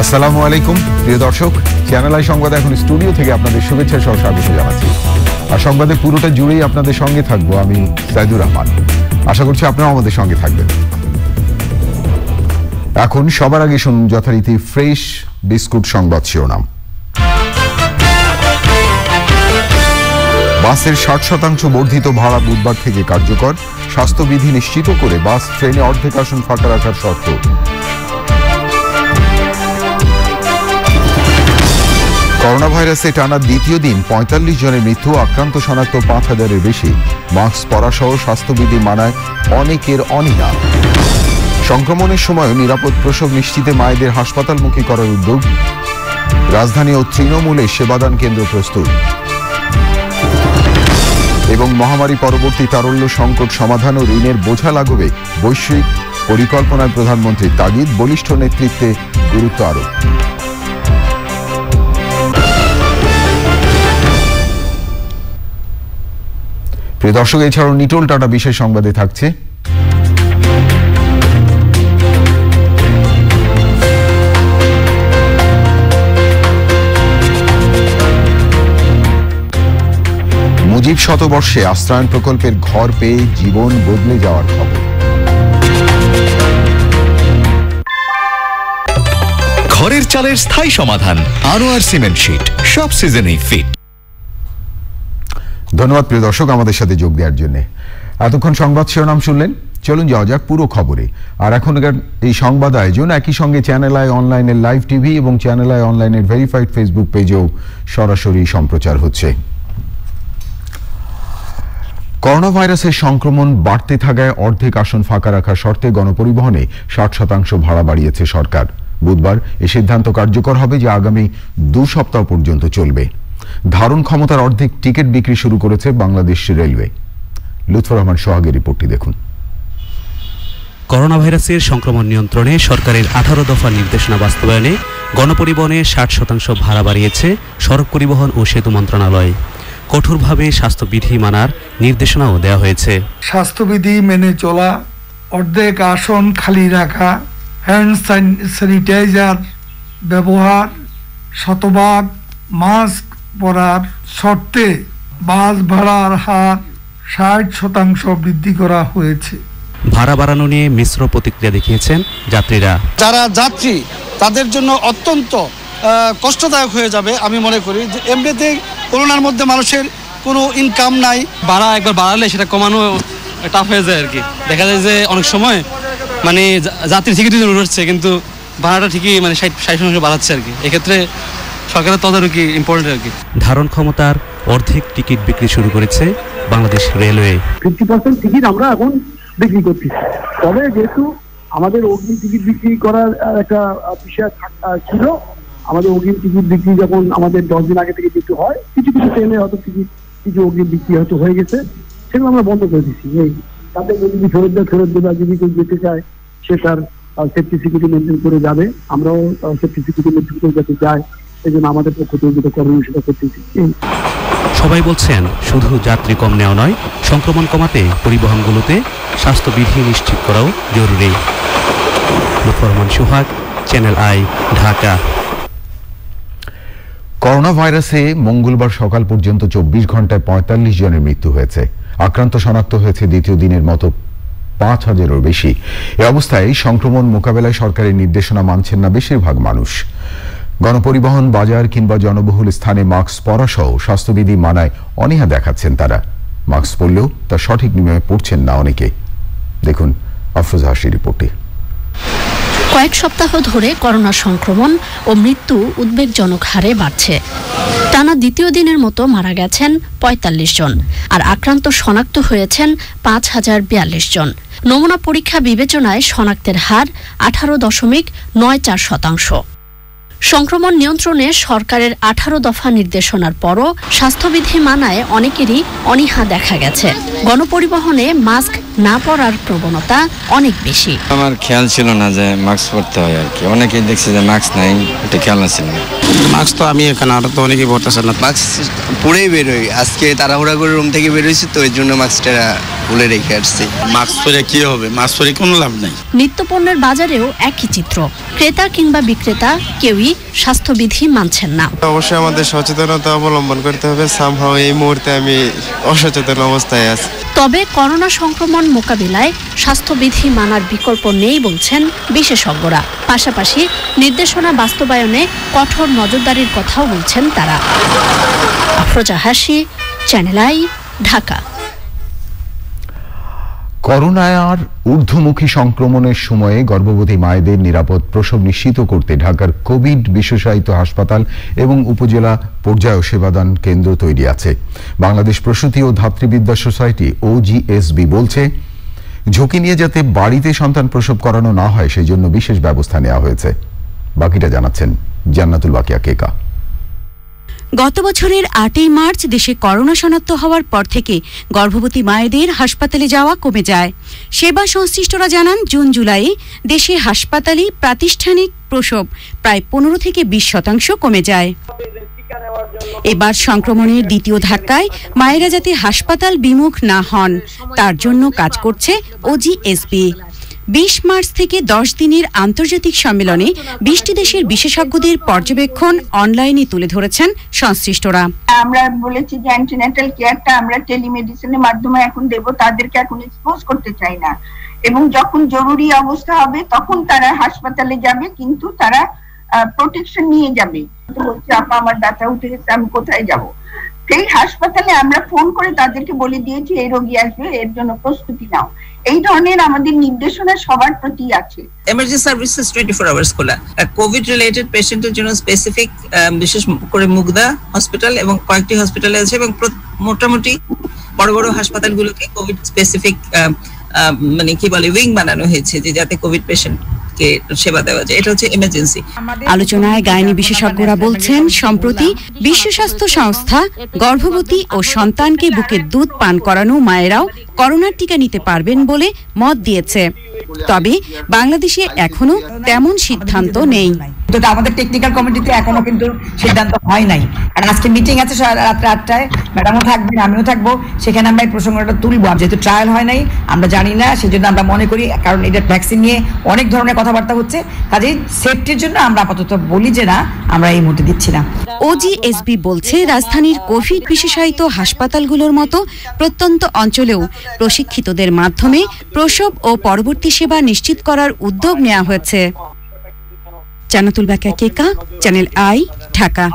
আসসালামু আলাইকুম প্রিয় দর্শক, চ্যানেল আই সংবাদ এখন স্টুডিও থেকে আপনাদের শুভেচ্ছা সহ স্বাগত জানাচ্ছি। আর সংবাদের পুরোটা জুড়েই আপনাদের সঙ্গে থাকবো আমি সাইদুর রহমান। আশা করছি আপনারাও আমাদের সঙ্গে থাকবেন। এখন সবার আগে শুনুন যথারীতি ফ্রেশ বিস্কুট সংবাদ শিরোনাম। বাসের 60% বর্ধিত ভাড়া বুধবার থেকে কার্যকর, স্বাস্থ্যবিধি নিশ্চিত করে বাস ট্রেনে অর্ধেক আসন ফাঁকা রাখার শর্ত। করোনা ভাইরাসে টানা দ্বিতীয় দিন 45 জনের মৃত্যু, আক্রান্ত শনাক্ত 5000-এর বেশি। মাস্ক পরাসহ স্বাস্থ্যবিধি মানায় অনেকের অনীহা। সংক্রমণের সময় নিরাপদ প্রসব নিশ্চিতে মায়েদের হাসপাতালমুখী করার উদ্যোগ। রাজধানী ও তৃণমূলে সেবাদান কেন্দ্র প্রস্তুত। এবং মহামারী পরবর্তী তারল্য সংকট সমাধান ও ঋণের বোঝা লাঘবে বৈশ্বিক পরিকল্পনায় প্রধানমন্ত্রীর তাগিদ, বলিষ্ঠ নেতৃত্বে গুরুত্ব আরোপ। প্রিয় দর্শক, এছাড়াও নিটোল টাটা বিশেষ সংবাদে থাকছে মুজিব শতবর্ষে আশ্রয়ণ প্রকল্পের ঘর পেয়ে জীবন বদলে যাওয়ার খবর। ঘরের চালের স্থায়ী সমাধান আনোয়ার সিমেন্ট শীট, সব সিজনেই ফিট। ধন্যবাদ প্রিয় দর্শক আমাদের সাথে যোগ দেওয়ার জন্য। এতক্ষণ সংবাদ শিরোনাম শুনলেন, চলুন যাওয়া যাক পুরো খবরে। আর এখনকার এই সংবাদ আয়োজন একই সঙ্গে চ্যানেল আই অনলাইনের লাইভ টিভি এবং চ্যানেল আই অনলাইনের ভেরিফাইড ফেসবুক পেজেও সরাসরি সম্প্রচার হচ্ছে। করোনা ভাইরাসের সংক্রমণ বাড়তে থাকায় অর্ধেক আসন ফাঁকা রাখার শর্তে গণপরিবহনে 60% ভাড়া বাড়িয়েছে সরকার। বুধবার এই সিদ্ধান্ত কার্যকর হবে, যা আগামী 2 সপ্তাহ পর্যন্ত চলবে। ধারণ ক্ষমতার অর্ধেক টিকিট বিক্রি শুরু করেছে বাংলাদেশ রেলওয়ে। লুৎফর রহমান সোহাগের রিপোর্টটি দেখুন। করোনা ভাইরাসের সংক্রমণ নিয়ন্ত্রণে সরকারের 18 দফা নির্দেশনা বাস্তবায়নে গণপরিবহনে 60% ভাড়া বাড়িয়েছে সড়ক পরিবহন ও সেতু মন্ত্রণালয়। কঠোরভাবে স্বাস্থ্যবিধি মানার নির্দেশনাও দেওয়া হয়েছে। স্বাস্থ্যবিধি মেনে চলা, অর্ধেক আসন খালি রাখা, হ্যান্ড স্যানিটাইজার ব্যবহার, শতভাগ মাস্ক পরার শর্তে বাস ভাড়ার হার 60% বৃদ্ধি করা হয়েছে। ভাড়া বাড়ানো নিয়ে মিশ্র প্রতিক্রিয়া দেখিয়েছেন যাত্রীরা। যারা যাত্রী তাদের জন্য অত্যন্ত কষ্টদায়ক হয়ে যাবে আমি মনে করি। যে এমনিতে করোনার মধ্যে মানুষের কোনো ইনকাম নাই, ভাড়া একবার বাড়ালে সেটা কমানো টাফ হয়ে যায় আর কি। দেখা যায় যে অনেক সময় মানে যাত্রী ঠিকই উঠছে কিন্তু ভাড়াটা ঠিকই মানে 60% বাড়াচ্ছে আর কি। এক্ষেত্রে সরকারের তদারকি ইম্পর্টেন্ট আর কি। ধারণ ক্ষমতার অর্ধেক টিকিট বিক্রি শুরু করেছে বাংলাদেশ রেলওয়ে। 50% টিকিট আমরা এখন বিক্রি করছি। তবে যেহেতু আমাদের অগ্রিম টিকিট বিক্রি করার একটা বিষয় ছিল, আমাদের অগ্রিম টিকিট বিক্রি যখন আমাদের 10 দিন আগে থেকে যেতে হয়, কিছু কিছু ট্রেনে হয়তো টিকিট কিছু অগ্রিম বিক্রি হয়তো হয়ে গেছে, সেগুলো আমরা বন্ধ করে দিচ্ছি। এই তাদের যদি ফেরত দেবে, যদি কেউ যেতে চায় সে তার সেফটি সিকিউরিটি মেনটেন করে যাবে। আমরাও সেফটি সিকিউরিটি মেনটেন করে যাতে যাই, এই জন্য আমাদের পক্ষ থেকে যেটা করণীয় সেটা করতেছি। সবাই বলছেন শুধু যাত্রী কম নেওয়া নয়, সংক্রমণ কমাতে পরিবহনগুলোতে স্বাস্থ্যবিধি নিশ্চিত করাও জরুরি। লুৎফর রহমান সোহাগ, চ্যানেল আই, ঢাকা। করোনা ভাইরাসে মঙ্গলবার সকাল পর্যন্ত 24 ঘন্টায় 45 জনের মৃত্যু হয়েছে। আক্রান্ত শনাক্ত হয়েছে দ্বিতীয় দিনের মতো 5000-এরও বেশি। এ অবস্থায় সংক্রমণ মোকাবেলায় সরকারের নির্দেশনা মানছেন না বেশিরভাগ মানুষ। গণপরিবহন, বাজার কিংবা জনবহুল স্থানে মাস্ক পরা সহ স্বাস্থ্যবিধি মানায় অনীহা দেখাচ্ছেন তারা। মাস্ক পরলেও তা সঠিক নিয়মে পড়ছেন না অনেকে। দেখুন আফরোজা হাসির রিপোর্টে। কয়েক সপ্তাহ ধরে করোনা সংক্রমণ ও মৃত্যু উদ্বেগজনক হারে বাড়ছে। টানা দ্বিতীয় দিনের মতো মারা গেছেন 45 জন, আর আক্রান্ত শনাক্ত হয়েছেন 5042 জন। নমুনা পরীক্ষা বিবেচনায় শনাক্তের হার 18.94%। সংক্রমণ নিয়ন্ত্রণে সরকারের 18 দফা নির্দেশনার পরও স্বাস্থ্যবিধি মানায় অনেকেরই অনীহা দেখা গেছে। গণপরিবহনে মাস্ক না পরার প্রবণতা অনেক বেশি। আমার খেয়াল ছিল না যে মাস্ক পরতে হয় আর কি, অনেকেই দেখছি যে মাস্ক নাই, এটা খেয়াল ছিল না। মাস্ক তো আমি এখানে আর তো অনেকেই পরতেছে না, মাস্ক পরেই বেরোই, আজকে তাড়াহুড়া করে রুম থেকে বেরোইছি তো এর জন্য মাস্কটা খুলে রেখে আসছি। মাস্ক পরে কি হবে, মাস্ক পরে কোনো লাভ নাই। নিত্যপণ্যের বাজারেও একই চিত্র, ক্রেতা কিংবা বিক্রেতা কেউই স্বাস্থ্যবিধি মানছেন না। অবশ্যই আমাদের সচেতনতা অবলম্বন করতে হবে, সামহাও এই মুহূর্তে আমি অসচেতন অবস্থায় আছি। তবে করোনা সংক্রমণ মোকাবিলায় স্বাস্থ্যবিধি মানার বিকল্প নেই বলছেন বিশেষজ্ঞরা। পাশাপাশি নির্দেশনা বাস্তবায়নে কঠোর নজরদারির কথাও বলছেন তারা। আফরোজা হাসি, চ্যানেল আই, ঢাকা। করোনায় আর ঊর্ধ্বমুখী সংক্রমণের সময়ে গর্ভবতী মায়েদের নিরাপদ প্রসব নিশ্চিত করতে ঢাকার কোভিড বিশেষায়িত হাসপাতাল এবং উপজেলা পর্যায়ে সেবাদান কেন্দ্র তৈরি আছে। বাংলাদেশ প্রসূতি ও ধাত্রীবিদ্যা সোসাইটি OGSB বলছে, ঝুঁকি নিয়ে যাতে বাড়িতে সন্তান প্রসব করানো না হয় সেই জন্য বিশেষ ব্যবস্থা নেওয়া হয়েছে। বাকিটা জানাচ্ছেন জান্নাতুল বাকিয়া কেকা। গত বছরের 8ই মার্চ দেশে করোনা শনাক্ত হওয়ার পর থেকে গর্ভবতী মায়েদের হাসপাতালে যাওয়া কমে যায়। সেবা সংশ্লিষ্টরা জানান, জুন জুলাইয়ে দেশে হাসপাতালে প্রাতিষ্ঠানিক প্রসব প্রায় 15 থেকে 20% কমে যায়। এবার সংক্রমণের দ্বিতীয় ধাক্কায় মায়েরা যাতে হাসপাতাল বিমুখ না হন তার জন্য কাজ করছে OGSB। 20 মার্চ থেকে 10 দিনের আন্তর্জাতিক সম্মেলনে 20টি দেশের বিশেষজ্ঞদের পর্যবেক্ষণ অনলাইনে তুলে ধরেছেন সংশ্লিষ্টরা। আমরা বলেছি যে অ্যান্টিনেটাল কেয়ারটা আমরা টেলিমেডিসিনের মাধ্যমে এখন দেব, তাদেরকে এখন এক্সপোজ করতে চাই না, এবং যখন জরুরি অবস্থা হবে তখন তারা হাসপাতালে যাবে, কিন্তু তারা প্রোটেকশন নিয়ে যাবে। বলছে আপা আমার ব্যথা উঠে গেছে, আমি কোথায় যাব? সেই হাসপাতালে আমরা ফোন করে তাদেরকে বলে দিয়েছি এই রোগী আসবে, এর জন্য প্রস্তুতি নাও। এই ধরনের আমাদের নির্দেশনা সবার প্রতি আছে। এমার্জেন্সি সার্ভিসেস 24 আওয়ার্স খোলা। কোভিড রিলেটেড পেশেন্টের জন্য স্পেসিফিক বিশেষ করে মুগদা হসপিটাল এবং কয়েকটি হসপিটালে আছে, এবং মোটামুটি বড় বড় হাসপাতালগুলোকে কোভিড স্পেসিফিক মানে কি বলে উইং বানানো হয়েছে, যে যাতে কোভিড পেশেন্ট সেবা দেওয়া যায়। এটা হচ্ছে এমার্জেন্সি। আলোচনায় গাইনি বিশেষজ্ঞরা বলছেন, সম্প্রতি বিশ্ব স্বাস্থ্য সংস্থা গর্ভবতী ও সন্তানকে বুকের দুধ পান করানো মায়েরাও করোনার টিকা নিতে পারবেন বলে মত দিয়েছে। তবে বাংলাদেশে এখনো তেমন সিদ্ধান্ত নেই। তো আমাদের টেকনিক্যাল কমিটিতে এখনো কিন্তু সিদ্ধান্ত হয় নাই, আর আজকে মিটিং আছে রাত্রে 8টায়, ম্যাডামও থাকবেন, আমিও থাকবো, সেখানে আমরা এই প্রসঙ্গটা তুলবো। যেহেতু ট্রায়াল হয় নাই, আমরা জানি না, সেজন্য আমরা মনে করি, কারণ এটা ভ্যাকসিন নিয়ে অনেক ধরনের কথাবার্তা হচ্ছে, কাজেই সেফটির জন্য আমরা আপাতত বলি যে না, আমরা এই মুহূর্তে দিচ্ছি না। OGSB বলছে, রাজধানীর কোভিড বিশেষায়িত হাসপাতালগুলোর মতো প্রত্যন্ত অঞ্চলেও প্রশিক্ষিতদের মাধ্যমে প্রসব ও পরবর্তী সেবা নিশ্চিত করার উদ্যোগ নেওয়া হয়েছে। জান্নাতুল বাকিয়া কেকা, চ্যানেল আই, ঢাকা।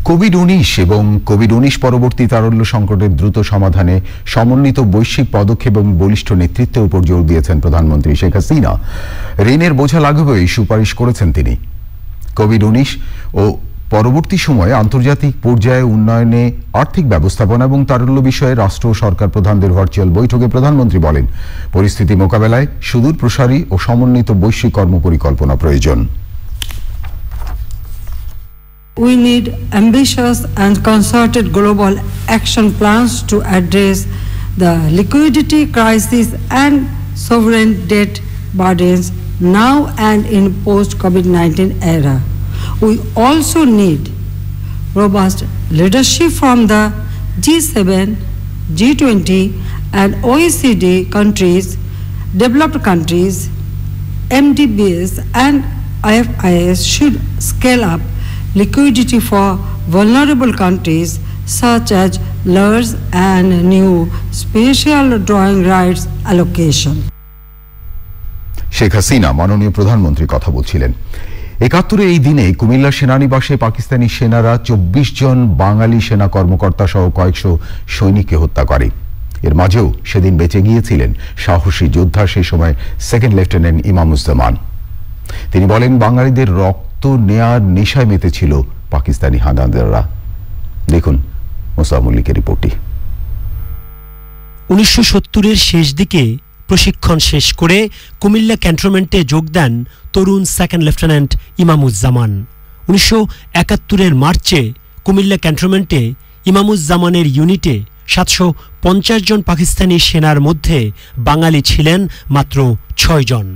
কোভিড-19 এবং কোভিড-19 পরবর্তী তারল্য সংকটের দ্রুত সমাধানে সমন্বিত বৈশ্বিক পদক্ষেপ এবং বলিষ্ঠ নেতৃত্বের উপর জোর দিয়েছেন প্রধানমন্ত্রী শেখ হাসিনা। ঋণের বোঝা লাঘবে এই সুপারিশ করেছেন তিনি। কোভিড-19 ও পরবর্তী সময়ে আন্তর্জাতিক পর্যায়ে উন্নয়নে আর্থিক ব্যবস্থাপনা এবং তারল্য বিষয়ে রাষ্ট্র ও সরকার প্রধানদের ভার্চুয়াল বৈঠকে প্রধানমন্ত্রী বলেন, পরিস্থিতি মোকাবেলায় সুদূর প্রসারী ও সমন্বিত বৈশ্বিক কর্মপরিকল্পনা প্রয়োজন। We need ambitious and concerted global action plans to address the liquidity crisis and sovereign debt burdens now and in post-COVID-19 era. We also need robust leadership from the G7, G20 and OECD countries, developed countries. MDBs and IFIs should scale up liquidity for vulnerable countries such as LERS and new special drawing rights allocation. Sheikh Hasina মাননীয় প্রধানমন্ত্রী কথা বলছিলেন। ৭১ এই দিনে কুমিল্লা সেনানিবাসে পাকিস্তানি সেনারা ২৪ জন বাঙালি সেনা কর্মকর্তা সহ কয়েকশো সৈনিককে হত্যা করে। এর মাঝেও সেদিন বেঁচে গিয়েছিলেন সাহসী যোদ্ধা, সেই সময় সেকেন্ড লেফটেন্যান্ট ইমামুজ্জামান। তিনি বলেন, বাঙালিদের রক্ত নেয়ার নেশায় মেতেছিল পাকিস্তানি হানাদাররা। দেখুন মোসা মল্লিকের রিপোর্টটি। ১৯৭০-এর শেষ দিকে প্রশিক্ষণ শেষ করে কুমিল্লা ক্যান্টনমেন্টে যোগ দেন তরুণ সেকেন্ড লেফটেন্যান্ট ইমামুজ্জামান। ১৯৭১-এর মার্চে কুমিল্লা ক্যান্টনমেন্টে ইমামুজ্জামানের ইউনিটে 750 জন পাকিস্তানি সেনার মধ্যে বাঙালি ছিলেন মাত্র 6 জন।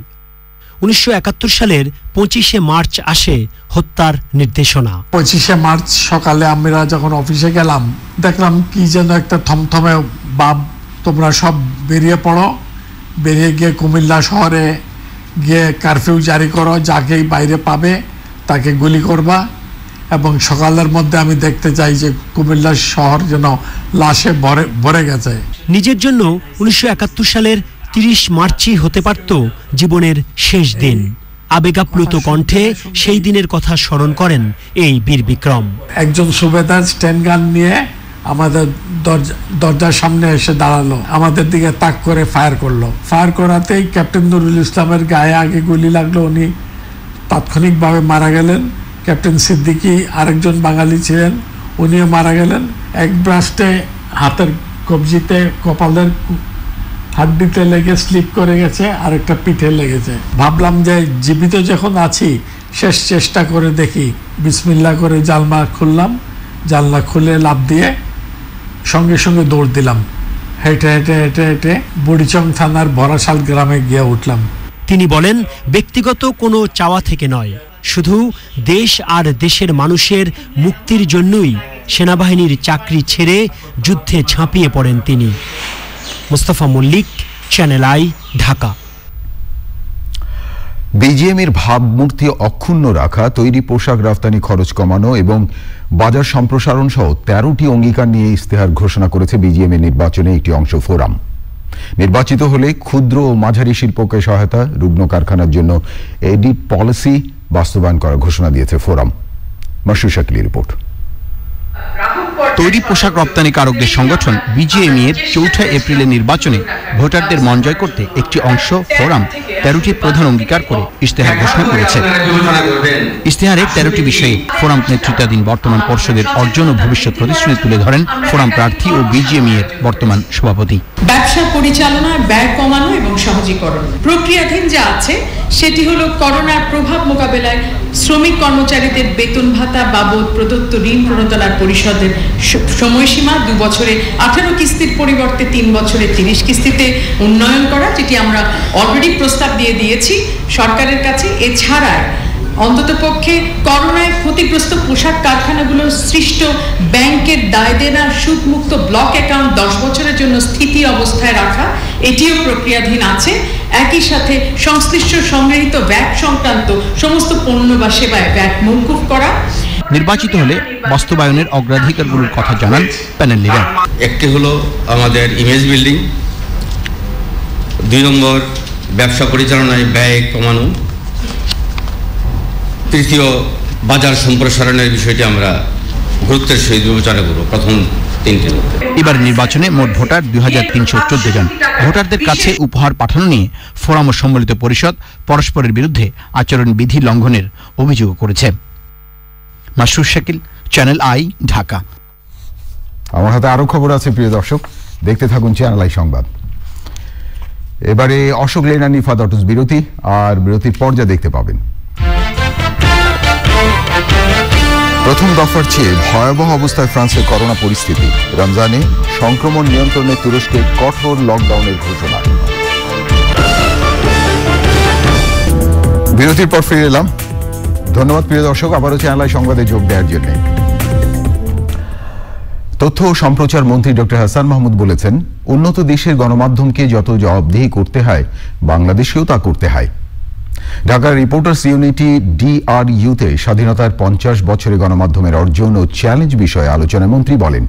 1971 সালের 25শে মার্চ আসে হত্যার নির্দেশনা। 25শে মার্চ সকালে আমরা যখন অফিসে গেলাম দেখলাম কি যেন একটা থমথমে ভাব, তোমরা সব বেরিয়ে পড়ো, বেরিয়ে গিয়ে কুমিল্লা শহরে গিয়ে কারফিউ জারি করো, যাকেই বাইরে পাবে তাকে গুলি করবা, এবং সকালের মধ্যে আমি দেখতে চাই যে কুমিল্লা শহর যেন লাশে ভরে গেছে। নিজের জন্য 1971 সালের 30 মার্চই হতে পারত জীবনের শেষ দিন। আবেগাপ্লুত কণ্ঠে সেই দিনের কথা স্মরণ করেন এই বীর বিক্রম। একজন সুবেদার স্ট্যান্ড গান নিয়ে আমাদের দরজার সামনে এসে দাঁড়ালো, আমাদের দিকে তাক করে ফায়ার করলো। ফায়ার করাতেই ক্যাপ্টেন নুরুল ইসলামের গায়ে আগে গুলি লাগলো, উনি তাৎক্ষণিকভাবে মারা গেলেন। ক্যাপ্টেন সিদ্দিকী আরেকজন বাঙালি ছিলেন, উনিও মারা গেলেন। এক ব্রাস্টে হাতের কবজিতে কপালের হাড্ডিতে লেগে স্লিপ করে গেছে, আরেকটা পিঠে লেগেছে। ভাবলাম যে জীবিত যখন আছি শেষ চেষ্টা করে দেখি, বিসমিল্লাহ করে জানলা খুললাম, জানলা খুলে লাফ দিয়ে সঙ্গে সঙ্গে দৌড় দিলাম। হেঁটে হেঁটে হেঁটে হেঁটে বুড়িচং থানার বরাশাল গ্রামে গিয়ে উঠলাম। তিনি বলেন, ব্যক্তিগত কোনো চাওয়া থেকে নয়, শুধু দেশ আর দেশের মানুষের মুক্তির জন্যই সেনাবাহিনীর চাকরি ছেড়ে যুদ্ধে ঝাঁপিয়ে পড়েন তিনি। মুস্তাফা মল্লিক, চ্যানেল আই, ঢাকা। বিজিএমের ভাবমূর্তি অক্ষুণ্ণ রাখা, তৈরি পোশাক রফতানি খরচ কমানো এবং বাজার সম্প্রসারণ সহ 13টি অঙ্গীকার নিয়ে ইস্তেহার ঘোষণা করেছে বিজিএমের নির্বাচনে একটি অংশ ফোরাম। নির্বাচিত হলে ক্ষুদ্র ও মাঝারি শিল্পকে সহায়তা, রুগ্ন কারখানার জন্য এডিট পলিসি বাস্তবায়ন করার ঘোষণা দিয়েছে ফোরাম। মাসুর শাকিলের রিপোর্ট। তৈরি পোশাক রপ্তানিকারকদের সংগঠন বিজিএমইএর 4 এপ্রিলের নির্বাচনে ভোটারদের মন জয় করতে একটি অংশ ফোরাম 13টি প্রধান অঙ্গীকার করে ইশতেহার ঘোষণা করেছে। ইশতেহারে 13টি বিষয়ে ফোরাম নেতৃত্বাধীন বর্তমান পর্ষদের অর্জন ও ভবিষ্যৎ প্রতিশ্রুতি তুলে ধরেন ফোরাম প্রার্থী ও বিজিএমইএর বর্তমান সভাপতি। ব্যবসা পরিচালনা, ব্যয় কমানো এবং সহজীকরণ। প্রক্রিয়াধীন যা আছে সেটি হলো করোনার প্রভাব মোকাবেলায় শ্রমিক কর্মচারীদের বেতন ভাতা বাবদ প্রদত্ত ঋণ প্রণোদনার পরিশোধের সময়সীমা 2 বছরে 18 কিস্তির পরিবর্তে 3 বছরে 30 কিস্তিতে উন্নয়ন করা, যেটি আমরা অলরেডি প্রস্তাব দিয়ে দিয়েছি সরকারের কাছে। এছাড়া অন্ততপক্ষে করোনায় ক্ষতিগ্রস্ত পোশাক কারখানাগুলোর সৃষ্ট ব্যাংকের দায় দেনা সুদমুক্ত ব্লক অ্যাকাউন্ট 10 বছরের জন্য স্থিতি অবস্থায় রাখা, এটিও প্রক্রিয়াধীন আছে। একই সাথে সংশ্লিষ্ট সংগৃহীত ভ্যাট সংক্রান্ত সমস্ত পণ্য বা সেবায় ভ্যাট মওকুফ করা। নির্বাচিত হলে বাস্তবায়নের অগ্রাধিকারগুলোর কথা জানান প্যানেল লিডার। একটি হলো আমাদের ইমেজ বিল্ডিং, 2 নম্বর ব্যবসা পরিচালনায় ব্যয় কমানো, তৃতীয় বাজার সম্প্রসারণের বিষয়টি আমরা গুরুত্বের সহিত বিবেচনা করব প্রথম 3টির মধ্যে। এবার নির্বাচনে মোট ভোটার 2314 জন। ভোটারদের কাছে উপহার পাঠানো নিয়ে ফোরাম ও সম্মিলিত পরিষদ পরস্পরের বিরুদ্ধে আচরণ বিধি লঙ্ঘনের অভিযোগ করেছে। মাসুর শাকিল, চ্যানেল আই, ঢাকা। আমার হাতে আরো খবর আছে প্রিয় দর্শক, দেখতে থাকুন চ্যানেল আই সংবাদ। এবারে অশোক লেনা নিফাত অটোস বিরতি, আর বিরতির পর যা দেখতে পাবেন। প্রথম দফার চেয়ে ভয়াবহ অবস্থায় ফ্রান্সের করোনা পরিস্থিতি। রমজানে সংক্রমণ নিয়ন্ত্রণে তুরস্কে কঠোর লকডাউনের ঘোষণা। বিরতির পর ফিরে এলাম। ধন্যবাদ প্রিয় দর্শক, আবারও চ্যানেল আই সংবাদে যোগ দেওয়ার জন্য। তথ্য ও সম্প্রচার মন্ত্রী ডক্টর হাসান মাহমুদ বলেছেন, উন্নত দেশের গণমাধ্যমকে যত জবাবদিহি করতে হয়, বাংলাদেশেও তা করতে হয়। ঢাকার রিপোর্টার্স ইউনিটি DRU-তে স্বাধীনতার 50 বছরে গণমাধ্যমের অর্জন ও চ্যালেঞ্জ বিষয়ে আলোচনায় মন্ত্রী বলেন,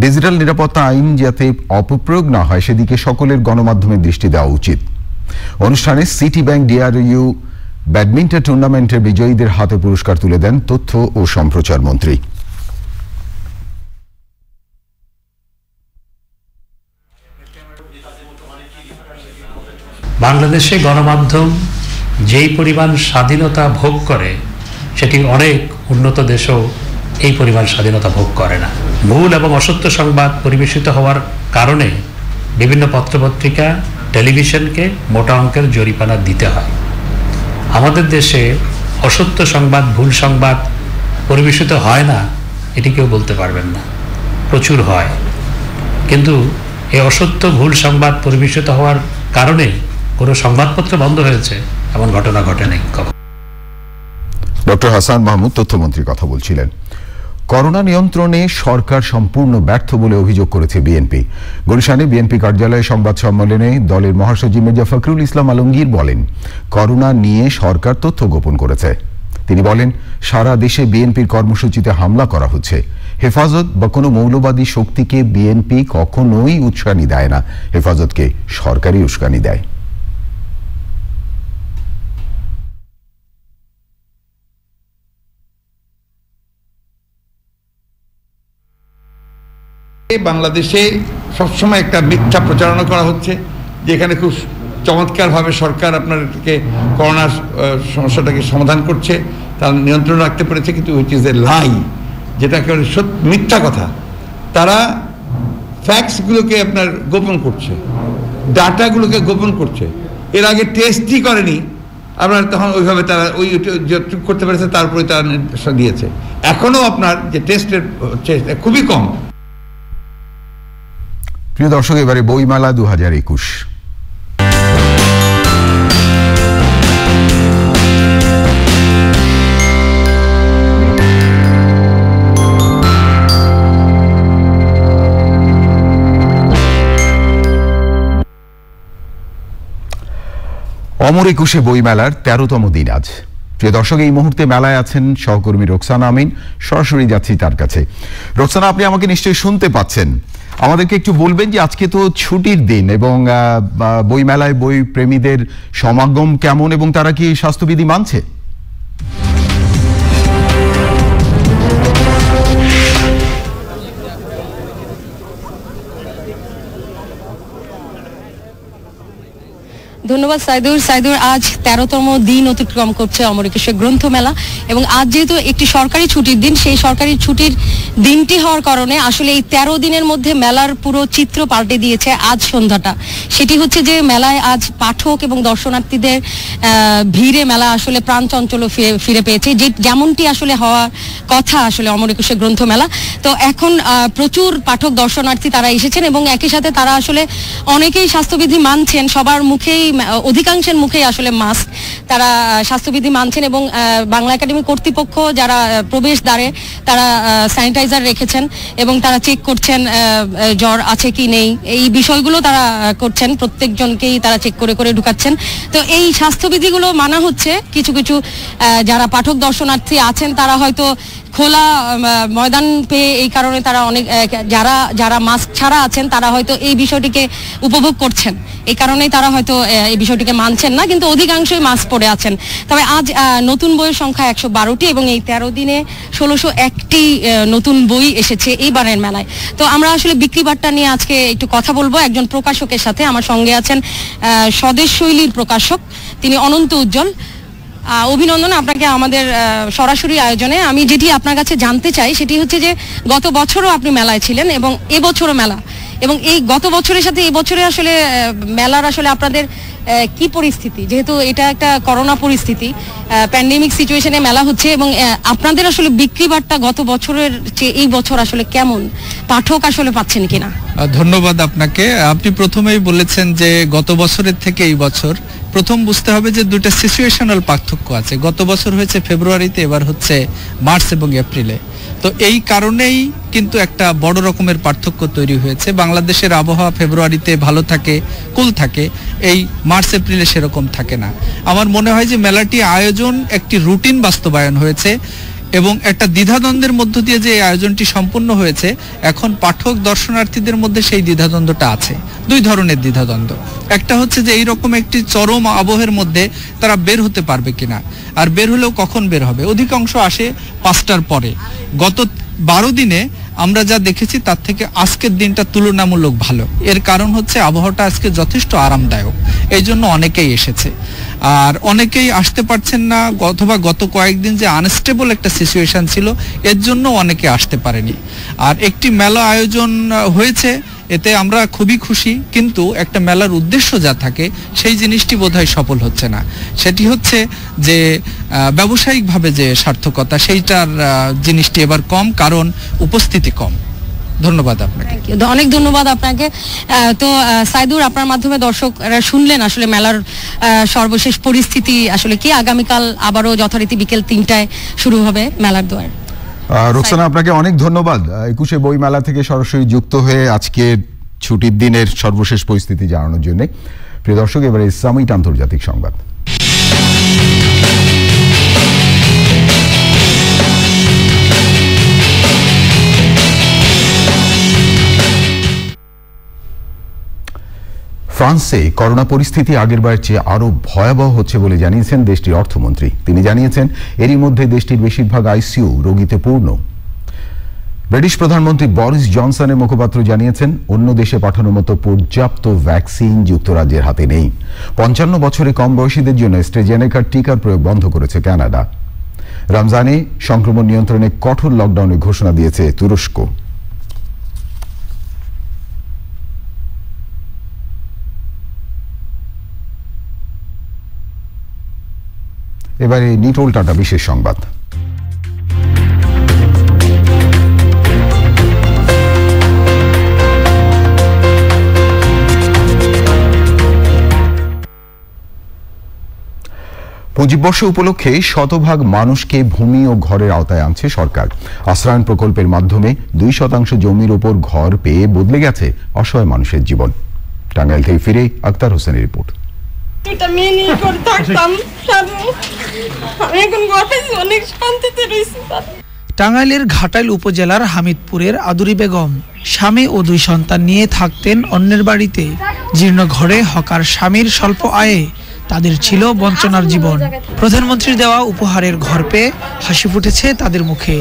ডিজিটাল নিরাপত্তা আইন যাতে অপপ্রয়োগ না হয় সেদিকে সকলের গণমাধ্যমের দৃষ্টি দেওয়া উচিত। অনুষ্ঠানে সিটি ব্যাংক DRU ব্যাডমিন্টন টুর্নামেন্টের বিজয়ীদের হাতে পুরস্কার তুলে দেন তথ্য ও সম্প্রচার মন্ত্রী। বাংলাদেশে গণমাধ্যম যেই পরিমাণ স্বাধীনতা ভোগ করে, সেটি অনেক উন্নত দেশেও এই পরিমাণ স্বাধীনতা ভোগ করে না। ভুল এবং অসত্য সংবাদ পরিবেশিত হওয়ার কারণে বিভিন্ন পত্রপত্রিকা, টেলিভিশনকে মোটা অঙ্কের জরিমানা দিতে হয়। আমাদের দেশে অসত্য সংবাদ, ভুল সংবাদ পরিবেশিত হয় না এটি কেউ বলতে পারবেন না, প্রচুর হয়। কিন্তু এই অসত্য ভুল সংবাদ পরিবেশিত হওয়ার কারণে কোনো সংবাদপত্র বন্ধ হয়েছে এমন ঘটনা ঘটেনি কখনো। ডক্টর হাসান মাহমুদ তথ্যমন্ত্রীর কথা বলছিলেন। করোনা নিয়ন্ত্রণে সরকার সম্পূর্ণ ব্যর্থ বলে অভিযোগ করেছে বিএনপি। গুলশানে বিএনপি কার্যালয়ে সংবাদ সম্মেলনে দলের মহাসচিব মির্জা ফখরুল ইসলাম আলমগীর বলেন, করোনা নিয়ে সরকার তথ্য গোপন করেছে। তিনি বলেন, সারা দেশে বিএনপির কর্মসূচিতে হামলা করা হচ্ছে। হেফাজত বা কোনো মৌলবাদী শক্তিকে বিএনপি কখনোই উস্কানি দেয় না, হেফাজতকে সরকারই উস্কানি দেয়। বাংলাদেশে সবসময় একটা মিথ্যা প্রচারণা করা হচ্ছে, যেখানে খুব চমৎকারভাবে সরকার আপনাদেরকে করোনার সমস্যাটাকে সমাধান করছে, তার নিয়ন্ত্রণ রাখতে পেরেছে, কিন্তু উইচ ইজ এ লাই, যেটা একেবারে মিথ্যা কথা। তারা ফ্যাক্টসগুলোকে আপনার গোপন করছে, ডাটাগুলোকে গোপন করছে। এর আগে টেস্টই করেনি আপনার, তখন ওইভাবে তারা ওই যতটুকু করতে পেরেছে তারপরে তারা নির্দেশনা দিয়েছে। এখনও আপনার যে টেস্টের হচ্ছে খুবই কম। প্রিয় দর্শক, এবারে বইমেলা 2021। অমর একুশে বইমেলার 13তম দিন আজ। প্রিয় দর্শক, এই মুহূর্তে মেলায় আছেন সহকর্মী রোকসানা আমিন। সরাসরি যাচ্ছি তার কাছে। রোকসানা, আপনি আমাকে নিশ্চয়ই শুনতে পাচ্ছেন। আমাদেরকে একটু বলবেন যে আজকে তো ছুটির দিন এবং বইমেলায় বই প্রেমীদের সমাগম কেমন এবং তারা কি স্বাস্থ্যবিধি মানছে? ধন্যবাদ সাইদুর। আজ 13তম দিন অতিক্রম করছে অমর একুশে গ্রন্থমেলা এবং আজ যেহেতু একটি সরকারি ছুটির দিন, সেই সরকারি ছুটির দিনটি হওয়ার কারণে আসলে এই 13 দিনের মধ্যে মেলার পুরো চিত্র পাল্টে দিয়েছে আজ সন্ধ্যাটা। সেটি হচ্ছে যে মেলায় আজ পাঠক এবং দর্শনার্থীদের ভিড়ে মেলা আসলে প্রাণ চঞ্চল ফিরে পেয়েছে, যে যেমনটি আসলে হওয়ার কথা আসলে অমর একুশে গ্রন্থমেলা। তো এখন প্রচুর পাঠক দর্শনার্থী তারা এসেছেন এবং একই সাথে তারা আসলে অনেকেই স্বাস্থ্যবিধি মানছেন, সবার মুখেই অধিকাংশের মুখেই আসলে মাস্ক, তারা স্বাস্থ্যবিধি মানছেন এবং বাংলা একাডেমি কর্তৃপক্ষ যারা প্রবেশ দ্বারে তারা স্যানিটাইজার রেখেছেন এবং তারা চেক করছেন জ্বর আছে কি নেই, এই বিষয়গুলো তারা করছেন, প্রত্যেকজনকেই তারা চেক করে করে ঢুকাচ্ছেন। তো এই স্বাস্থ্যবিধিগুলো মানা হচ্ছে। কিছু কিছু যারা পাঠক দর্শনার্থী আছেন তারা হয়তো খোলা ময়দান পেয়ে এই কারণে তারা অনেক যারা মাস্ক ছাড়া আছেন তারা হয়তো এই বিষয়টিকে উপভোগ করছেন, এই কারণেই তারা হয়তো এই বিষয়টিকে মানছেন না, কিন্তু অধিকাংশই মাস্ক পরে আছেন। তবে আজ নতুন বইয়ের সংখ্যা 112টি এবং এই 13 দিনে 1601টি নতুন বই এসেছে এইবারের মেলায়। তো আমরা আসলে বিক্রি বাট্টা নিয়ে আজকে একটু কথা বলবো একজন প্রকাশকের সাথে। আমার সঙ্গে আছেন স্বদেশ শৈলীর প্রকাশক, তিনি অনন্ত উজ্জ্বল। অভিনন্দন আপনাকে আমাদের সরাসরি আয়োজনে। আমি যেটি আপনার কাছে জানতে চাই সেটি হচ্ছে যে গত বছরও আপনি মেলায় ছিলেন এবং এবছরও মেলা, এবং এই গত বছরের সাথে এই বছরে আসলে মেলার আসলে আপনাদের কি পরিস্থিতি, যেহেতু এটা একটা করোনা পরিস্থিতি, প্যান্ডেমিক সিচুয়েশনে মেলা হচ্ছে, এবং আপনাদের আসলে বিক্রি বাট্টা গত বছরের চেয়ে এই বছর আসলে কেমন, পাঠক আসলে পাচ্ছেন কিনা? ধন্যবাদ আপনাকে। আপনি প্রথমেই বলেছেন যে গত বছরের থেকে এই বছর, প্রথম বুঝতে হবে যে দুটো সিচুয়েশনাল পার্থক্য আছে। গত বছর হয়েছে ফেব্রুয়ারিতে, এবার হচ্ছে মার্চ এবং এপ্রিলে। তো এই কারণেই কিন্তু একটা বড় রকমের পার্থক্য তৈরি হয়েছে। বাংলাদেশের আবহাওয়া ফেব্রুয়ারিতে ভালো থাকে, কুল থাকে, এই মার্চ এপ্রিলে সেরকম থাকে না। আমার মনে হয় যে মেলাটি আয়োজন একটি রুটিন বাস্তবায়ন হয়েছে এবং একটা দ্বিধাদ্বন্দ্বের মধ্য দিয়ে যে এই আয়োজনটি সম্পূর্ণ হয়েছে, এখন পাঠক দর্শনার্থীদের মধ্যে সেই দ্বিধাদ্বন্দ্বটা আছে। দুই ধরনের দ্বিধাদ্বন্দ্ব, একটা হচ্ছে যে এইরকম একটি চরম আবহের মধ্যে তারা বের হতে পারবে কিনা, আর বের হলেও কখন বের হবে। অধিকাংশ আসে 5টার পরে। গত 12 দিনে আমরা যা দেখেছি তার থেকে আজকের দিনটা তুলনামূলক ভালো। এর কারণ হচ্ছে আবহাওয়াটা আজকে যথেষ্ট আরামদায়ক, এই জন্য অনেকেই এসেছে। আর অনেকেই আসতে পারছেন না, অথবা গত কয়েকদিন যে আনস্টেবল একটা সিচুয়েশন ছিল, এর জন্য অনেকে আসতে পারেনি। আর একটি মেলা আয়োজন হয়েছে, এতে আমরা খুবই খুশি, কিন্তু একটা মেলার উদ্দেশ্য যা থাকে সেই জিনিসটি বোধহয় সফল হচ্ছে না। সেটি হচ্ছে যে ব্যবসায়িকভাবে যে সার্থকতা, সেইটার জিনিসটি এবার কম, কারণ উপস্থিতি কম। ধন্যবাদ আপনাকে। অনেক ধন্যবাদ আপনাকে। তো সাইদুর, আপনার মাধ্যমে দর্শকরা শুনলেন আসলে মেলার সর্বশেষ পরিস্থিতি আসলে কি। আগামীকাল আবারও যথারীতি বিকেল 3টায় শুরু হবে মেলার দুয়ার। রোকসানা, আপনাকে অনেক ধন্যবাদ 21শে বই মেলা থেকে সরাসরি যুক্ত হয়ে আজকে ছুটির দিনের সর্বশেষ পরিস্থিতি জানানোর জন্য। প্রিয় দর্শক, এবারে সামিট আন্তর্জাতিক সংবাদ। ফ্রান্সে করোনা পরিস্থিতি আগেরবার চেয়ে আরো ভয়াবহ হচ্ছে বলে জানিয়েছেন দেশটির অর্থমন্ত্রী। তিনি জানিয়েছেন এরই মধ্যে দেশটির বেশিরভাগ আইসিইউ রোগীতে পূর্ণ। ব্রিটিশ প্রধানমন্ত্রী বরিস জনসনের মুখপাত্র জানিয়েছেন অন্য দেশে পাঠানোর মতো পর্যাপ্ত ভ্যাকসিন যুক্তরাজ্যের হাতে নেই। 55 বছরে কম বয়সীদের জন্য অ্যাস্ট্রাজেনেকার টিকার প্রয়োগ বন্ধ করেছে কানাডা। রমজানে সংক্রমণ নিয়ন্ত্রণে কঠোর লকডাউনের ঘোষণা দিয়েছে তুরস্ক। এবারে নিটোল টাটা বিশেষ সংবাদ। পঁচিশ উপলক্ষে শতভাগ মানুষকে ভূমি ও ঘরের আওতায় আনছে সরকার। আশ্রয়ণ প্রকল্পের মাধ্যমে 2% জমির ওপর ঘর পেয়ে বদলে গেছে অসহায় মানুষের জীবন। টাঙ্গাইল থেকে ফিরে আক্তার হোসেনের রিপোর্ট। টাঙ্গাইলের ঘাটাইল উপজেলার হামিদপুরের আদুরি বেগম স্বামী ও 2 সন্তান নিয়ে থাকতেন অন্যের বাড়িতে। জীর্ণ ঘরে হকার স্বামীর স্বল্প আয়ে তাদের ছিল বঞ্চনার জীবন। প্রধানমন্ত্রীর দেওয়া উপহারের ঘর পেয়ে হাসি ফুটেছে তাদের মুখে।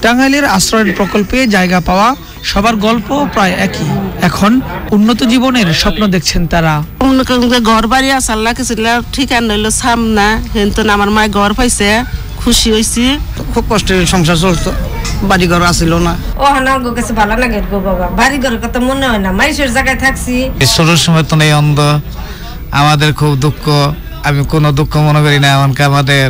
টাঙ্গাইলের আশ্রয়ণ প্রকল্পে জায়গা পাওয়া সবার গল্প প্রায় একই। এখন উন্নত জীবনের স্বপ্ন দেখছেন তারা। ঘর বাড়ি আছে, আল্লাহ কিছু ঠিকানা হইলো সামনা, কিন্তু আমার মায়ের ঘর পাইছে, খুশি হয়েছি। খুব কষ্টের সংসার চলতো, বাড়ি ঘর আসিল না। ও না গো কাছে ভালো লাগে গো বাবা, বাড়ি ঘরের কথা মনে হয় না, মাইশের জায়গায় থাকছি। ছোটোর সময় তো নেই অন্ধ, আমাদের খুব দুঃখ। আমি কোনো দুঃখ মনে করি না, এমনকি আমাদের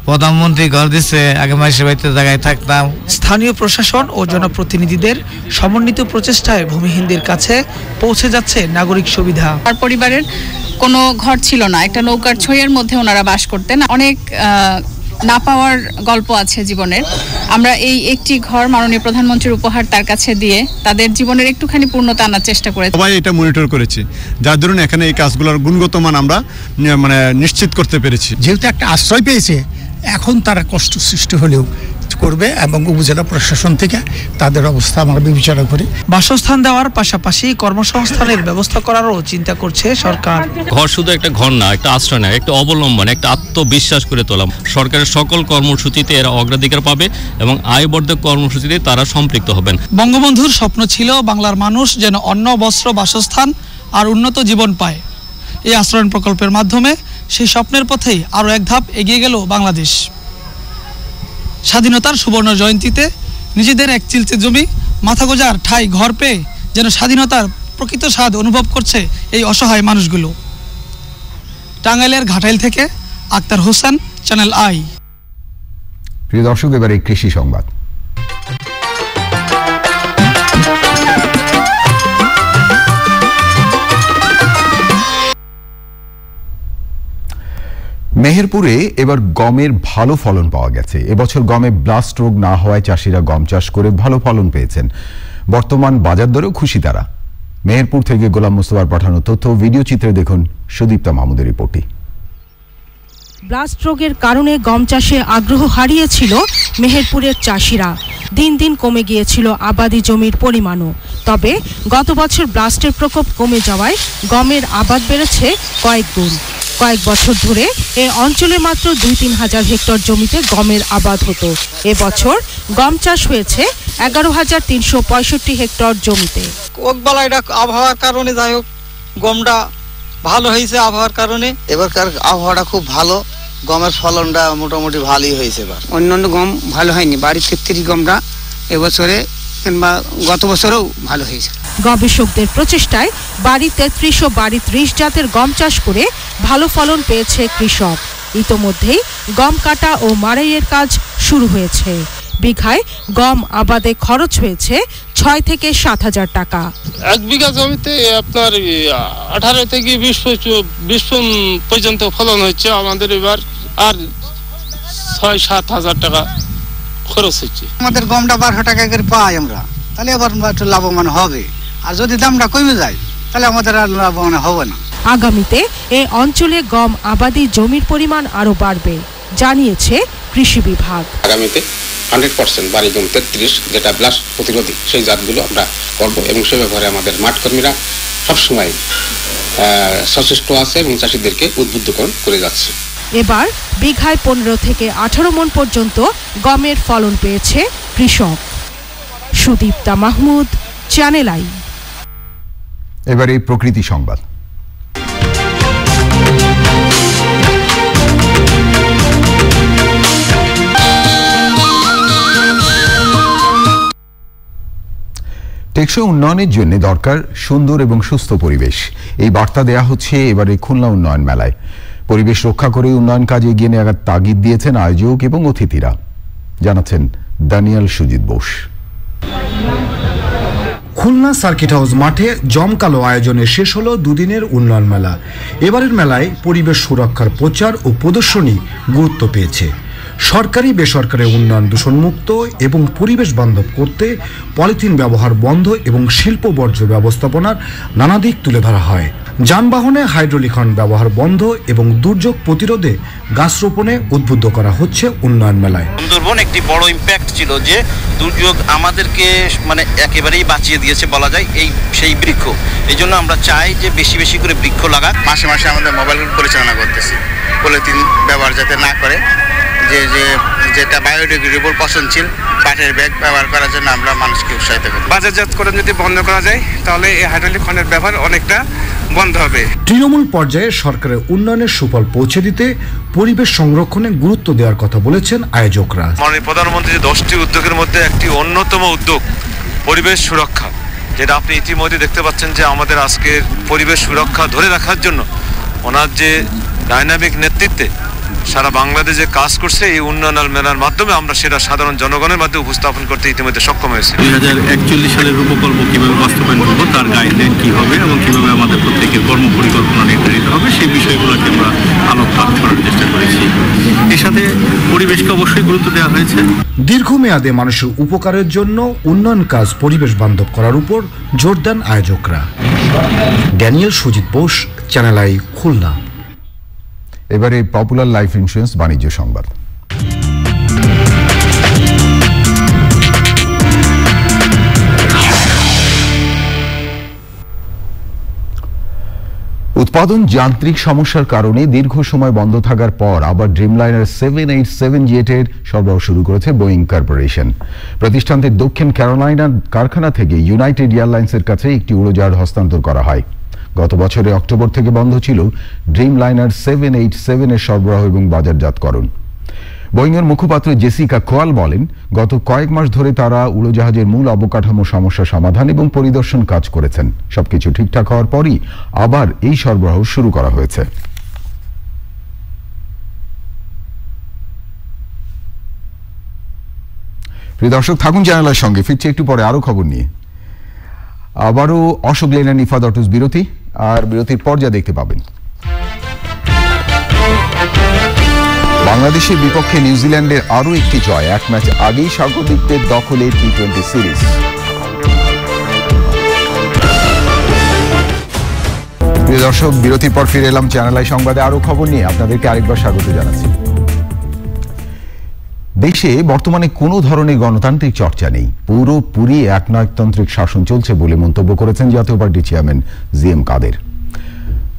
প্রধানমন্ত্রী ঘর দিচ্ছে, আগে মাইশের বাড়িতে জায়গায় থাকতাম। স্থানীয় প্রশাসন ও জনপ্রতিনিধিদের সমন্বিত প্রচেষ্টায় ভূমিহীনদের কাছে পৌঁছে যাচ্ছে নাগরিক সুবিধা। আর পরিবারের কোনো ঘর ছিল না, একটা নৌকার ছইয়ের মধ্যে ওনারা বাস করতেন। অনেক না পাওয়ার গল্প আছে জীবনের। আমরা এই একটি ঘর মাননীয় প্রধানমন্ত্রীর উপহার তার কাছে দিয়ে তাদের জীবনের একটুখানি পূর্ণতা আনার চেষ্টা করেছি। সবাই এটা মনিটর করেছি, যার ধরুন এখানে এই কাজগুলোর গুণগত মান আমরা নিশ্চিত করতে পেরেছি। যেহেতু একটা আশ্রয় পেয়েছে, এখন তারা কষ্ট সৃষ্টি হলেও করবে এবং উপজেলা প্রশাসন থেকে তাদের অবস্থা আমরা বিবেচনা করি। বাসস্থান দেওয়ার পাশাপাশি কর্মসংস্থানের ব্যবস্থা করারও চিন্তা করছে সরকার। ঘর শুধু একটা ঘর না, একটা আশ্রয় না, একটা অবলম্বন, একটা আত্মবিশ্বাস করে তোলা। সরকারের সকল কর্মসূচিতে এরা অগ্রাধিকার পাবে এবং আয়বর্ধক কর্মসূচিতে তারা সম্পৃক্ত হবেন। বঙ্গবন্ধুর স্বপ্ন ছিল বাংলার মানুষ যেন অন্ন, বস্ত্র, বাসস্থান আর উন্নত জীবন পায়। এই আশ্রয়ণ প্রকল্পের মাধ্যমে সেই স্বপ্নের পথেই আরও এক ধাপ এগিয়ে গেল বাংলাদেশ। স্বাধীনতার সুবর্ণ জয়ন্তীতে নিজেদের এক চিলচে জমি, মাথা গোজার ঠাই ঘর পেয়ে যেন স্বাধীনতার প্রকৃত স্বাদ অনুভব করছে এই অসহায় মানুষগুলো। টাঙ্গাইলের ঘাটাইল থেকে আক্তার হোসেন, চ্যানেল আই। প্রিয় দর্শক, এবারে কৃষি সংবাদ। মেহেরপুরে এবার গমের ভালো ফলন পাওয়া গেছে। এবছর গমে ব্লাস্ট রোগ না হওয়ায় চাষিরা গম চাষ করে ভালো ফলন পেয়েছেন। বর্তমান বাজার দরেও খুশি তারা। মেহেরপুর থেকে গোলাম মোস্তফার পাঠানো তথ্য ভিডিও চিত্রে দেখুন সুদীপ্তা মাহমুদের রিপোর্টে। ব্লাস্ট রোগের কারণে গম চাষে আগ্রহ হারিয়েছিল মেহেরপুরের চাষিরা। দিন দিন কমে গিয়েছিল আবাদি জমির পরিমাণও। তবে গত বছর ব্লাস্টের প্রকোপ কমে যাওয়ায় গমের আবাদ বেড়েছে কয়েক গুণ। কয়েক বছর ধরে এই অঞ্চলে মাত্র 2-3 হাজার হেক্টর জমিতে গমের আবাদ হতো। এবছর গম চাষ হয়েছে 11,365 হেক্টর জমিতে। আবহাওয়ার কারণে যাই হোক গমটা ভালো হয়েছে, আবহাওয়ার কারণে এবারকার আবহাওয়াটা খুব ভালো, গমের ফলনটা মোটামুটি ভালোই হয়েছে। এবার অন্যান্য গম ভালো হয়নি, বাড়ির ক্ষেত্রে গমটা এবছরে কিংবা গত বছরেও ভালো হয়েছে। গবেষকদের প্রচেষ্টায় বাড়ি 33 ও বাড়ি 30 জাতের গম চাষ করে ভালো ফলন পেয়েছে কৃষক। ইতোমধ্যেই গম কাটা ও মাড়াইয়ের কাজ শুরু হয়েছে। বিঘায় গম আবাদে খরচ হয়েছে 6 থেকে 7,000 টাকা। 1 বিঘা জমিতে আপনার 18 থেকে 20 পর্যন্ত ফলন হচ্ছে আমাদের এবার, আর 6-7 হাজার টাকা খরচ হচ্ছে। আমাদের গমটা 12 টাকা করে পাই আমরা, তাহলে এবার একটু লাভবান হবে, আর যদি দামটা কমে যায় তাহলে আমাদের আর লাভবান হবে না। আগামীতে এই অঞ্চলে গম আবাদি জমির পরিমাণ আরো বাড়বে জানিয়েছে কৃষি বিভাগ। আগামীতে 100% বাড়ি জমি 33 যেটা ব্লাস্ট প্রতিরোধী সেই জাতগুলো আমরা করব, এবং সে ব্যাপারে আমাদের মাঠ কর্মীরা সবসময় সচেষ্ট আছে এবং চাষিদেরকে উদ্বুদ্ধ করে যাচ্ছে। এবার বিঘায় 15 থেকে 18 মণ পর্যন্ত গমের ফলন পেয়েছে কৃষক। Sudipta Mahmud, channel I. এবারে প্রকৃতি সংবাদ। টেকসই উন্নয়নের জন্য দরকার সুন্দর এবং সুস্থ পরিবেশ, এই বার্তা দেয়া হচ্ছে এবারে খুলনা উন্নয়ন মেলায়। পরিবেশ রক্ষা করে উন্নয়ন কাজে এগিয়ে নেওয়ার তাগিদ দিয়েছেন আয়োজক এবং অতিথিরা, জানাচ্ছেন দানিয়াল সুজিত বোস। খুলনা সার্কিট হাউস মাঠে জমকালো আয়োজনে শেষ হলো দুদিনের উন্নয়ন মেলা। এবারের মেলায় পরিবেশ সুরক্ষার প্রচার ও প্রদর্শনী গুরুত্ব পেয়েছে। সরকারি বেসরকারি উন্নয়ন দূষণমুক্ত এবং পরিবেশ বান্ধব করতে পলিথিন ব্যবহার বন্ধ এবং শিল্প বর্জ্য ব্যবস্থাপনার নানা দিক তুলে ধরা হয়। যানবাহনে হাইড্রোলিক হর্ন ব্যবহার বন্ধ এবং দুর্যোগ প্রতিরোধে গাছ রোপণে উদ্বুদ্ধ করা হচ্ছে উন্নয়ন মেলায়। সুন্দরবন একটি বড় ইম্প্যাক্ট ছিল যে দুর্যোগ আমাদেরকে মানে একেবারেই বাঁচিয়ে দিয়েছে বলা যায় সেই বৃক্ষ। এই জন্য আমরা চাই যে বেশি বেশি করে বৃক্ষ লাগাক। মাসে মাসে আমাদের মোবাইল পরিচালনা করতেছি, পলিথিন ব্যবহার যাতে না করে, যেটা বায়োডিগ্রেডেবল পচনশীল কাঠের ব্যাগ ব্যবহার করার জন্য আমরা মানুষকে উৎসাহিত করি। বাজারজাতকরণ যদি বন্ধ করা যায় তাহলে এই হাইড্রোলিক হর্নের ব্যবহার অনেকটা বন্ধ হবে। তৃণমূল পর্যায়ে সরকারের উন্নয়নের সুফল পৌঁছে দিতে পরিবেশ সংরক্ষণে গুরুত্ব দেওয়ার কথা বলেছেন আয়োজকরা। মাননীয় প্রধানমন্ত্রীর 10টি উদ্যোগের মধ্যে একটি অন্যতম উদ্যোগ পরিবেশ সুরক্ষা, যেটা আপনি ইতিমধ্যে দেখতে পাচ্ছেন যে আমাদের আজকের পরিবেশ সুরক্ষা ধরে রাখার জন্য ওনার যে ডাইনামিক নেতৃত্বে সারা বাংলাদেশে কাজ করছে, এই উন্নয়ন মেলার মাধ্যমে আমরা সেটা সাধারণ জনগণের মাধ্যমে উপস্থাপন করতে ইতিমধ্যে সক্ষম হয়েছে। 2041 সালের রূপকল্প কিভাবে বাস্তবায়ন করবো, তার গাইডলাইন কি হবে এবং কিভাবে আমাদের প্রত্যেকের কর্মপরিকল্পনা নির্ধারিত হবে, সেই বিষয়গুলোকে আমরা আলোকপাত করার চেষ্টা করেছি। এর সাথে পরিবেশকে অবশ্যই গুরুত্ব দেওয়া হয়েছে। দীর্ঘমেয়াদে মানুষের উপকারের জন্য উন্নয়ন কাজ পরিবেশ বান্ধব করার উপর জোর দেন আয়োজকরা। ড্যানিয়েল সুজিত বোস, চ্যানেল আই, খুলনা। এবারে পপুলার লাইফ ইন্স্যুরেন্স বাণিজ্য সংবাদ। উৎপাদন যান্ত্রিক সমস্যার কারণে দীর্ঘ সময় বন্ধ থাকার পর আবার ড্রিমলাইনার 787 জেটের সরবরাহ শুরু করেছে বোয়িং কর্পোরেশন। প্রতিষ্ঠানটির দক্ষিণ ক্যারোলাইনার কারখানা থেকে ইউনাইটেড এয়ারলাইন্সের কাছে একটি উড়োজাহাজ হস্তান্তর করা হয়। গত বছরে অক্টোবর থেকে বন্ধ ছিল ড্রিমলাইনার 787 এর সরবরাহ এবং বাজারজাতকরণ। বোয়িংয়ের মুখপাত্র জেসিকা কোয়াল বলেন, গত কয়েক মাস ধরে তারা উড়োজাহাজের মূল অবকাঠামো সমস্যা সমাধান এবং পরিদর্শন কাজ করেছেন। সবকিছু ঠিকঠাক হওয়ার পরই আবার এই সরবরাহ শুরু করা হয়েছে। প্রিয় দর্শক, থাকুন চ্যানেলের সঙ্গে, ফিরছে একটু পরে আরো খবর নিয়ে। আবারও অশোক লেনের নিফাদ অটোস বিরতি, আর বিরতির পর যা দেখতে পাবেন, বাংলাদেশের বিপক্ষে নিউজিল্যান্ডের আরও একটি জয়, এক ম্যাচ আগেই স্বাগতিকদের দখলে টি-20 সিরিজ। প্রিয় দর্শক, বিরতির পর ফিরে এলাম চ্যানেল আই সংবাদে আরো খবর নিয়ে। আপনাদেরকে আরেকবার স্বাগত জানাচ্ছি। দেশে বর্তমানে কোনো ধরনের গণতান্ত্রিক চর্চা নেই, পুরোপুরি একনায়কতান্ত্রিক শাসন চলছে বলে মন্তব্য করেছেন জাতীয় পার্টির চেয়ারম্যান জি.এম. কাদের।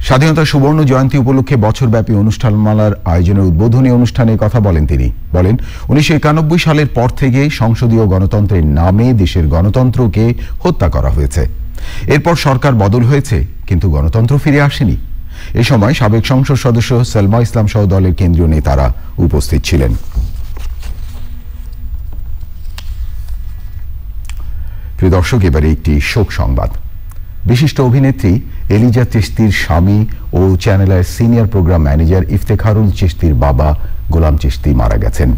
স্বাধীনতা সুবর্ণ জয়ন্তী উপলক্ষে বছরব্যাপী অনুষ্ঠানমালার আয়োজনের উদ্বোধনী অনুষ্ঠানে কথা বলেন তিনি। বলেন, 1991 সালের পর থেকে সংসদীয় গণতন্ত্রের নামে দেশের গণতন্ত্রকে হত্যা করা হয়েছে। এরপর সরকার বদল হয়েছে, কিন্তু গণতন্ত্র ফিরে আসেনি। এ সময় সাবেক সংসদ সদস্য সালমা ইসলাম সহ দলের কেন্দ্রীয় নেতারা উপস্থিত ছিলেন। প্রিয় দর্শক, এবারে একটি শোক সংবাদ। বিশিষ্ট অভিনেত্রী এলিজা চিশতির স্বামী ও চ্যানেলের সিনিয়র প্রোগ্রাম ম্যানেজার ইফতেখারুল চিশতির বাবা গোলাম চিশতি মারা গেছেন।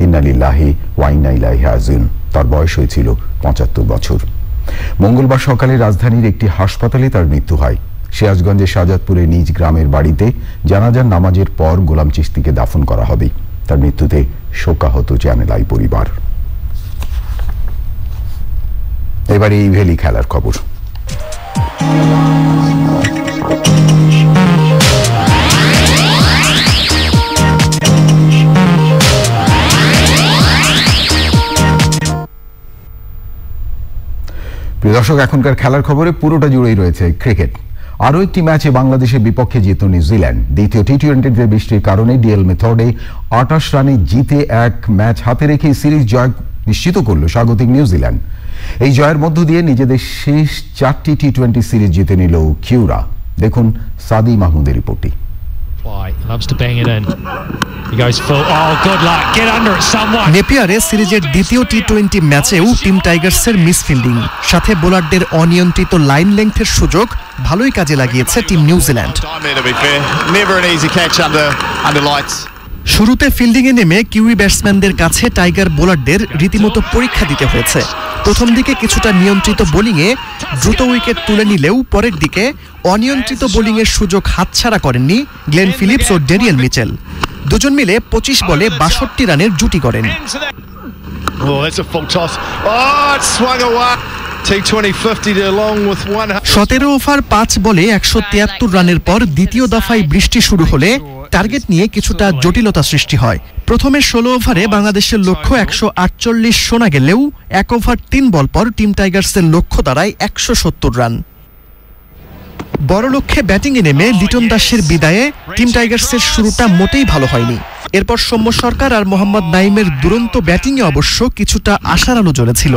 ইন্না লিল্লাহি ওয়া ইন্না ইলাইহি রাজিউন। তার বয়স হয়েছিল ৭৫ বছর। মঙ্গলবার সকালে রাজধানীর একটি হাসপাতালে তার মৃত্যু হয়। সিরাজগঞ্জের শাহজাদপুরে নিজ গ্রামের বাড়িতে জানাজার নামাজের পর গোলাম চিশতিকে দাফন করা হবে। তার মৃত্যুতে শোকাহত চ্যানেল আই পরিবার। এবারে এই ভ্যালি খেলার খবর। প্রিয় দর্শক, এখনকার খেলার খবরে পুরোটা জুড়েই রয়েছে ক্রিকেট। আরও একটি ম্যাচে বাংলাদেশের বিপক্ষে জিতল নিউজিল্যান্ড। দ্বিতীয় টি-20তে বৃষ্টির কারণে ডিএল মেথডে 28 রানে জিতে এক ম্যাচ হাতে রেখে সিরিজ জয় নিশ্চিত করল স্বাগতিক নিউজিল্যান্ড। এই জয়ের মধ্য দিয়ে নিজেদের শেষ 4টি টি-20 সিরিজ জিতে নিল কিউরা। দেখুন সাদি মাহমুদের রিপোর্টটি। নেপিয়ারে সিরিজের দ্বিতীয় টি-20 ম্যাচেও টিম টাইগার্সের মিসফিল্ডিং, সাথে বোলারদের অনিয়ন্ত্রিত লাইন লেংথের সুযোগ ভালোই কাজে লাগিয়েছে টিম নিউজিল্যান্ড। শুরুতে ফিল্ডিংয়ে নেমে কিউই ব্যাটসম্যানদের কাছে টাইগার বোলারদের রীতিমতো পরীক্ষা দিতে হয়েছে। প্রথম দিকে কিছুটা নিয়ন্ত্রিত বোলিংয়ে দ্রুত উইকেট তুলে নিলেও পরের দিকে অনিয়ন্ত্রিত বোলিংয়ের সুযোগ হাতছাড়া করেননি গ্লেন ফিলিপস ও ডেরিয়েল মিচেল। দুজন মিলে 25 বলে 62 রানের জুটি করেন। 17 ওভার 5 বলে 173 রানের পর দ্বিতীয় দফায় বৃষ্টি শুরু হলে টার্গেট নিয়ে কিছুটা জটিলতা সৃষ্টি হয়। প্রথমে 16 ওভারে বাংলাদেশের লক্ষ্য 148 শোনা গেলেও 1 ওভার 3 বল পর টিম টাইগার্সের লক্ষ্য দাঁড়ায় 170 রান। বড় লক্ষ্যে ব্যাটিংয়ে নেমে লিটন দাসের বিদায়ে টিম টাইগার্সের শুরুটা মোটেই ভালো হয়নি। এরপর সৌম্য সরকার আর মোহাম্মদ নাইমের দুরন্ত ব্যাটিংয়ে অবশ্য কিছুটা আশার আলো জ্বলেছিল।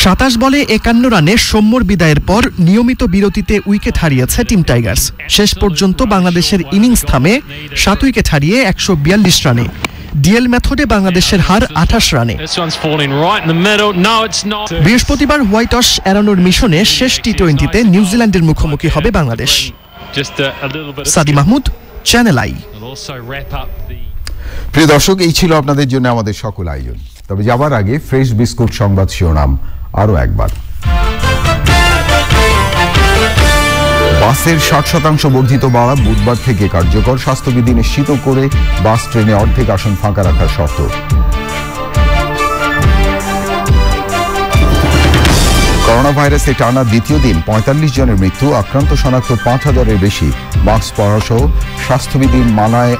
27 বলে 51 রানে সৌম্যর বিদায়ের পর নিয়মিত বিরতিতে উইকেট হারিয়েছে টিম টাইগার্স। শেষ পর্যন্ত বাংলাদেশের ইনিংস থামে 7 উইকেট হারিয়ে 142 রানে। ডিএল মেথডে বাংলাদেশের হার 28 রানে। বৃহস্পতিবার হোয়াইট ওয়াশ এড়ানোর মিশনে শেষ টি-20তে নিউজিল্যান্ডের মুখোমুখি হবে বাংলাদেশ। সাদি মাহমুদ, চ্যানেল আই। প্রিয় দর্শক, এই ছিল আপনাদের জন্য আমাদের সকল আয়োজন। তবে যাবার আগে ফ্রেশ বিস্কুট সংবাদ শিরোনাম আরো একবার। বাসের 60% বর্ধিত ভাড়া বুধবার থেকে কার্যকর। স্বাস্থ্যবিধি নিশ্চিত করে বাস ট্রেনে অর্ধেক আসন ফাঁকা রাখার শর্ত। করোনা ভাইরাসে টানা দ্বিতীয় দিন 45 জনের মৃত্যু। আক্রান্ত শনাক্ত 5000-এর বেশি। মাস্ক পরা সহ স্বাস্থ্যবিধি মানায়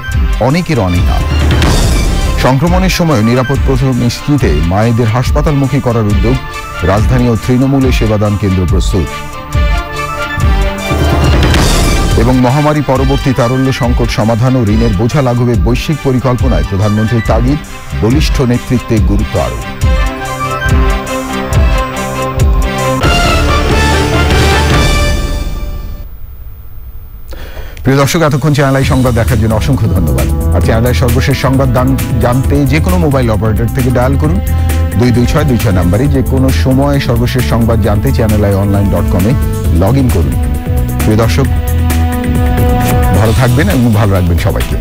অনেকের অনীহা। সংক্রমণের সময় নিরাপদ প্রসব নিশ্চিতে মায়েদের হাসপাতালমুখী করার উদ্যোগ। রাজধানী ও তৃণমূলে সেবাদান কেন্দ্র প্রস্তুত। এবং মহামারী পরবর্তী তারল্য সংকট সমাধান ও ঋণের বোঝা লাঘবের বৈশ্বিক পরিকল্পনায় প্রধানমন্ত্রীর তাগিদ। বলিষ্ঠ নেতৃত্বে গুরুত্ব আরোপ। প্রিয় দর্শক, এতক্ষণ চ্যানেল আই সংবাদ দেখার জন্য অসংখ্য ধন্যবাদ। আর চ্যানেল আই সর্বশেষ সংবাদ জানতে যে কোনো মোবাইল অপারেটর থেকে ডায়াল করুন 22626 নাম্বারে। যে কোনো সময় সর্বশেষ সংবাদ জানতে channelionline.com-এ লগ ইন করুন। প্রিয় দর্শক, ভালো থাকবেন এবং ভালো রাখবেন সবাইকে।